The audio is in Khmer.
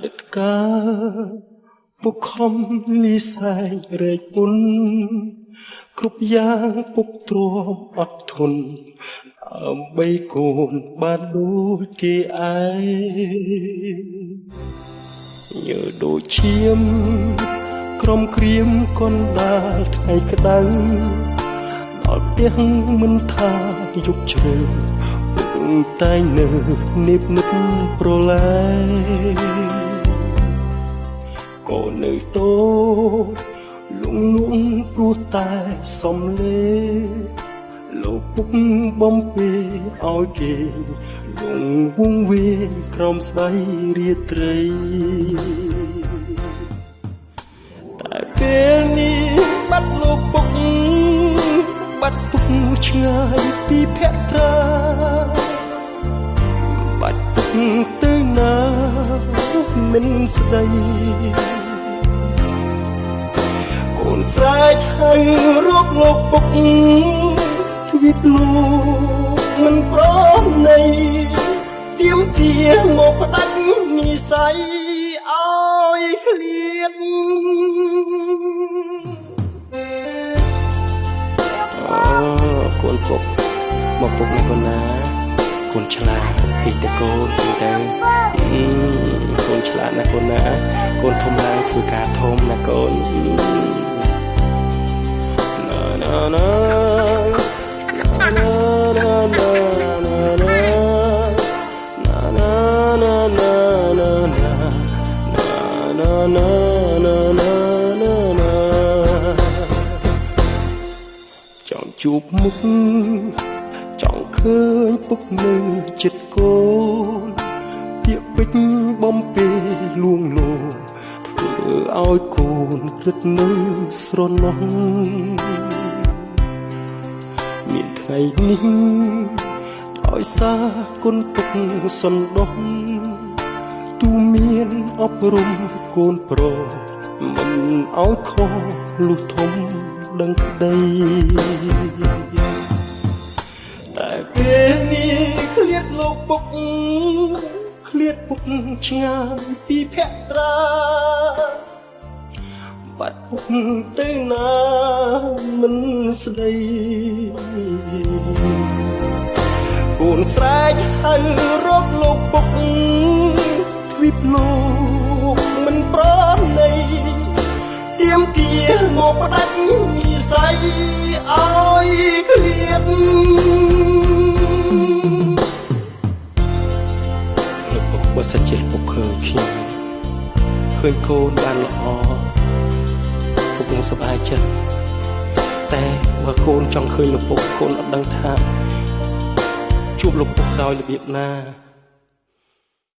ឌិតកាពុកខំលីសែងរែកពុនគ្រប់យ៉ាងពុកទ្រាំអត់ធន់ដើម្បីកូនបានដូចគេឯងញើដូចឈាមក្រុមក្រៀមកណ្ដាលថ្ងៃក្តៅដល់ផ្ទះមិនថាយប់ជ្រៅពុកតែងនៅនិបនិបប្រឡែកូននៅតូចលងលងព្រោះតែសំលេលោកពុកបំពេឲ្យគេលងវងវេងក្រោមស្បៃរាត្រីតែពេលនេះបាត់លោកពុកបាត់ពុកឆ្ងាយពីភក្ត្រាបាត់ពុកទៅណាមិនស្ដីកូនស្រែកហៅរកលោកពុកទ្វីបលោកមិនប្រណីទៀមទាមកផ្ដាច់និស័យឲ្យឃ្លាតកូនពុកមកពុកនេះកូនណាកូនឆ្លាតតិចតកូនទៅកូនឆ្លាតណាកូនណាកូនធំឡើងធ្វើការធំណាកូនណាណាចង់ជួបមុខចង់ឃើញពុកនៅចិត្តកូនពាក្យពេចន៍បំពេលួងលោមធ្វើឲ្យកូនរឹតនៅស្រណោះមានថ្ងៃនេះដោយសារគុណពុកសន្តោសទូមានអប់រំកូនប្រុសមិនឲ្យខុសលុះធំដឹងក្តីតែពេលនេះឃ្លាតលោកពុកឃ្លាតពុកឆ្ងាយពីភក្ត្រាបាត់ពុកទៅណាមិនស្ដីកូនស្រែកហៅរកលោកពុកទ្វីបលោកមិនប្រណីទៀមទាមកផ្ដាច់និស័យឲ្យឃ្លាតលោកពុកបើសិនជាពុកឃើញខ្ញុំឃើញកូនបានល្អពុកនឹងសប្បាយចិត្តតែបើកូនចង់ឃើញលោកពុកកូនអត់ដឹងថាជួបលោកពុកដោយរបៀបណា